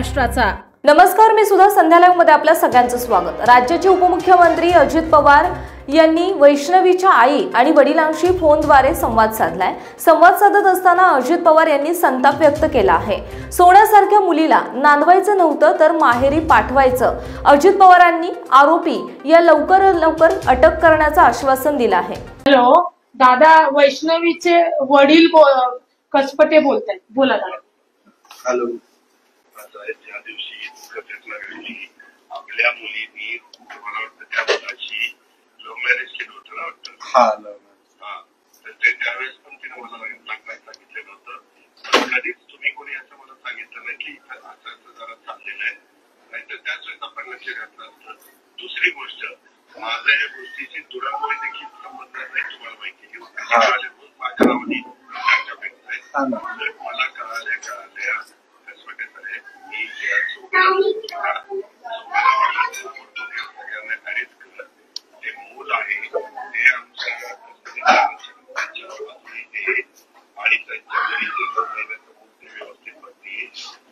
महाराष्ट्राचा। नमस्कार, मी सुद्धा संध्या लाईव्ह मध्ये आपल्या सगळ्यांचं स्वागत। राज्याचे उपमुख्यमंत्री अजित पवार यांनी वैष्णवीच्या आई आणि वडिलांशी फोनद्वारे संवाद साधलाय। संवाद साधत असताना अजित पवार यांनी संताप व्यक्त केला आहे। सोन्यासारख्या मुलीला नांदवायचं नव्हतं तर माहेरी पाठवायचं। अजित पवारांनी आरोपी या लवकर अटक करण्याचं आश्वासन दिलं आहे। हॅलो दादा, वैष्णवीचे वडील कसपटे बोलतायत, बोला दादा। हॅलो, ज्या दिवशी घटना घडली आपल्या मुलीनी मला वाटतं त्या मुलाची लव्ह मॅरेज केलं होतं ना वाटतं। तर ते त्यावेळेस पण तिने मला लग्नात सांगितलेलं होतं। कधीच तुम्ही कोणी असं मला सांगितलं नाही की असं जरा चाललेलं आहे, नाहीतर त्याच वेळेस आपण लक्ष घातलं असतं। दुसरी गोष्ट, माझ्या या गोष्टीची दुरामुळे देखील संबंध नाही, तुम्हाला माहिती आहे माझ्या नावाने मला कळाल्या ते मूल आहे ते आमच्या आणि त्यांच्या घरी व्यवस्थित पडते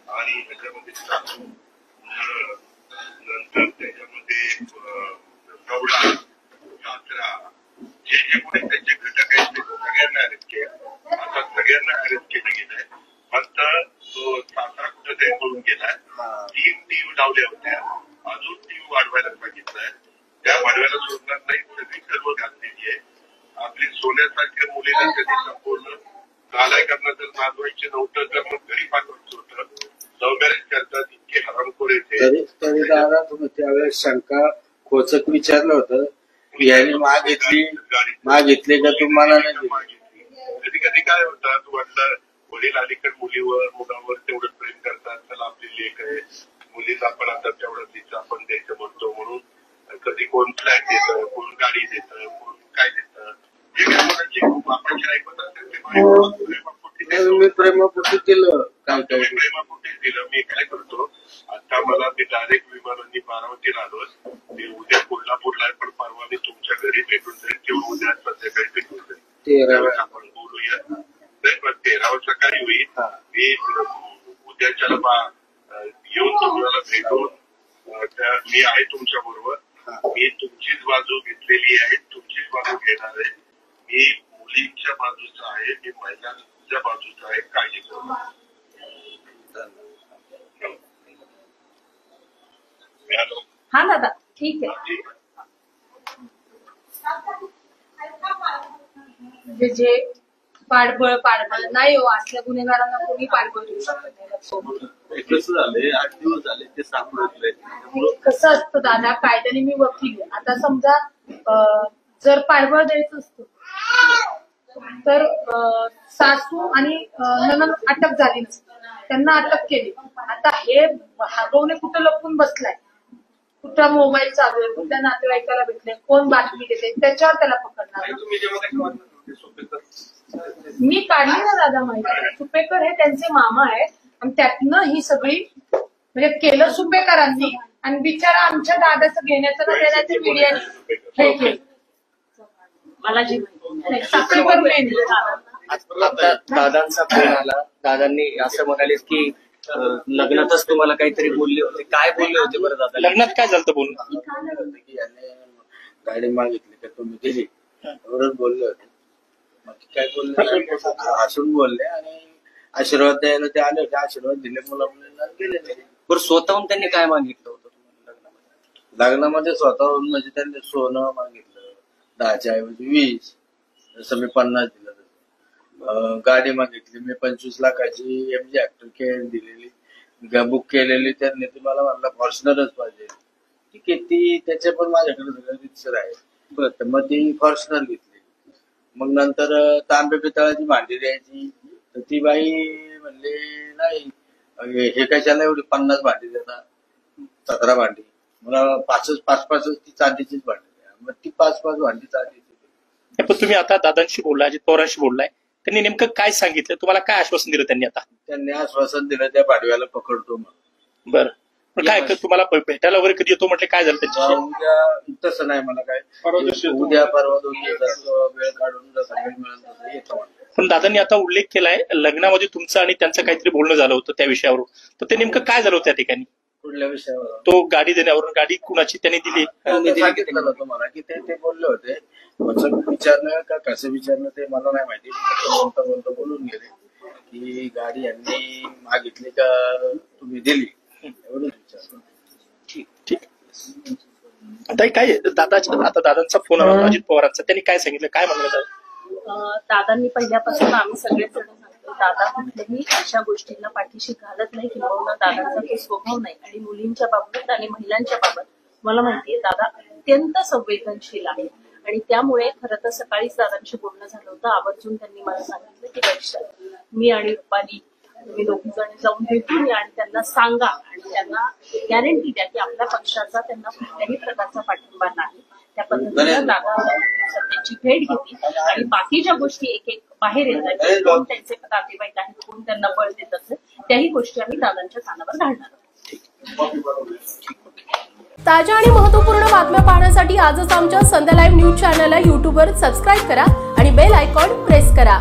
आणि ह्याच्यामध्ये नंतर त्याच्यामध्ये गवडा सासरा जे कोणी त्यांचे घटक आहेत ते सगळ्यांना अरेस्ट केलं। आता सगळ्यांना अरेस्ट केलं गेलंय, फक्त तो सासरा कुठं ते पळून गेलाय। 3 टीम लावल्या होत्या, अजून टीम वाढवायला सांगितलंय। त्या वाढवायला सोडणार नाही, सगळी सर्व घातलेली आहे। आपली सोन्यासारख्या मुलीला कधी संपूर्ण नालाय करणं जर नांदवायचे नव्हतं तर मग घरी पाठवायचं होतं। लव्ह मॅरेज करतात इतके हरामखोर येते। तरी दादा तुम्ही त्यावेळेस शंका खोचक विचारलं होतं, याने मागितले का तुम्हाला नाही? कधी कधी काय होतात, वडील वडील अलीकडे मुलावर तेवढं प्रेम करतात, त्याला आपली लेख आहे, मुलीला आपण आता तेवढं तिचं आपण द्यायचं म्हणतो म्हणून कधी कोण फ्लॅट देतं, कोण गाडी देतं, कोण काय देतं, जे काय मुलांची खूप आपण जे ऐकत असेल ते मी प्रेमापोटी दिलं, काय काय प्रेमापोटी दिलं। मी काय करतो आता, मला मी डायरेक्ट विमानांनी बारामतीला आलो, मी उद्या कोल्हापूरला आहे, पण परवा मी तुमच्या घरी भेटून जाईल किंवा उद्या संध्याकाळी भेटून जाईल, त्यावेळेस आपण बोलूया। नाही पण 13 सकाळी होईल, मी उद्याच्याला येऊन तुम्हाला भेटून मी आहे तुमच्या बरोबर। मी तुमचीच बाजू घेतलेली आहे, तुमचीच बाजू घेणार आहे। मी मुलींच्या बाजूचा आहे, मी महिलांच्या बाजूचा आहे, काळजी करू। हा दादा, ठीक आहे। जे पाठबळ नाही हो, असल्या गुन्हेगारांना कोणी पाठबळ देऊ शकत नाही। कसं झालंय, 8 दिवस झाले ते सापडले। कसं असतं दादा, कायद्याने मी वकील आहे। आता समजा जर पाठबळ द्यायचं असतं तर सासू आणि नणंद अटक झाली नसती, त्यांना अटक केली। आता हे हागवणे कुठं लपून बसलाय, कुठं मोबाईल चालू आहे, कुठल्या नातेवाईकाला भेटले, कोण बातमी देते, त्याच्यावर त्याला पकडणार। मी काढली ना दादा माहिती, सुपेकर हे त्यांचे मामा आहेत आणि त्यातनं ही सगळी म्हणजे केलं सुपेकरांनी आणि बिचारा आमच्या दादाचं घेण्याचं देण्याचं मीडियाने हे केलं। मला जी सुपेकर मेन आता दादांचा फोन आला, दादांनी असं म्हणाले की लग्नातच तुम्हाला काहीतरी बोलले होते, काय बोलले होते बरं दादा? लग्नात काय झालं बोलून? की याने गाडी मागितली का तुम्ही दिली, एवढंच बोलले होते। मग काय बोलले, हसून बोलले आणि आशीर्वाद द्यायला ते आले होते, आशीर्वाद दिले, मुला गेले ते। बरं, स्वतःहून त्यांनी काय मागितलं होतं लग्नामध्ये? स्वतःहून म्हणजे त्यांनी सोनं मागितलं 10च्या ऐवजी 20, जसं मी 50 दिलं तसं। गाडी मागितली, मी 25 लाखाची MG Hector KN दिलेली, बुक केलेली त्यांनी। तुम्हाला म्हणलं फॉर्च्युनरच पाहिजे, ठीक आहे, ती त्याच्या पण माझ्याकडे सगळं रितसर आहे। बरं, मग ती फॉर्च्युनर घेतली। मग नंतर तांबे पितळाची भांडी द्यायची, तर ती बाई म्हणली नाही, हे कशाला एवढी 50 भांडी देतात, 17 भांडी, मला 5 ती चांदीचीच भांडी द्या। मग ती 5 भांडी चांदीची। पण तुम्ही आता दादांशी बोलला, अजित पवारांशी बोललाय, त्यांनी नेमकं काय सांगितलं तुम्हाला? काय आश्वासन दिलं त्यांनी? आता त्यांनी आश्वासन दिलं त्या भाडव्याला पकडतो मग। बरं, काय तुम्हाला भेटायला वगैरे कधी येतो म्हटलं? काय झालं त्याच्या? उद्या तसं नाही, मला काय उद्या परवा 2 दिवसात वेळ काढून जसं वेळ मिळेल तसं येतो। पण दादांनी आता उल्लेख केलाय लग्नामध्ये तुमचं आणि त्यांचं काहीतरी बोलणं झालं होतं त्या विषयावरून. तर ते नेमकं काय झालं होतं त्या ठिकाणी? कुठल्या विषयावर? तो गाडी देण्यावरून, गाडी कुणाची त्यांनी दिली? सांगितलं ना तुम्हाला की ते बोलले होते. कसं विचारलं का कसं विचारलं ते मला नाही माहिती. बोलता बोलून गेले की गाडी यांनी मागितली का तुम्ही दिली, एवढंच विचारलं. ठीक. आता काय आता दादांचा फोन आला अजित पवारांचा, त्यांनी काय सांगितलं, काय म्हणलं? दादांनी पहिल्यापासून आम्ही सगळेच जण सांगतो, दादा कुठल्याही अशा गोष्टींना पाठीशी घालत नाही, किंवा दादांचा तो स्वभाव नाही. आणि मुलींच्या बाबतीत आणि महिलांच्या बाबत मला माहितीये दादा अत्यंत संवेदनशील आहे. आणि त्यामुळे खरं तर सकाळीच दादांशी बोलणं झालं होतं. आवर्जून त्यांनी मला सांगितलं की वैशाली, मी आणि रुपाली तुम्ही दोघी जण जाऊन भेटून या आणि त्यांना सांगा आणि त्यांना गॅरंटी द्या की आपल्या पक्षाचा त्यांना कुठल्याही प्रकारचा पाठिंबा नाही. त्या पद्धतीनं दादा त्यांची भेट घेतली आणि बाकीच्या गोष्टी एक एक बाहेर येतात, कोण त्यांचे नातेवाईक आहेत, कोण त्यांना बळ देत असेल, त्याही गोष्टी आम्ही दादांच्या कानावर घालणार आहोत. ताज्या आणि महत्त्वपूर्ण बातम्या पाहण्यासाठी आजच आमच्या संध्या लाईव्ह न्यूज चॅनलला YouTubeवर सबस्क्राईब करा आणि बेल आयकॉन प्रेस करा.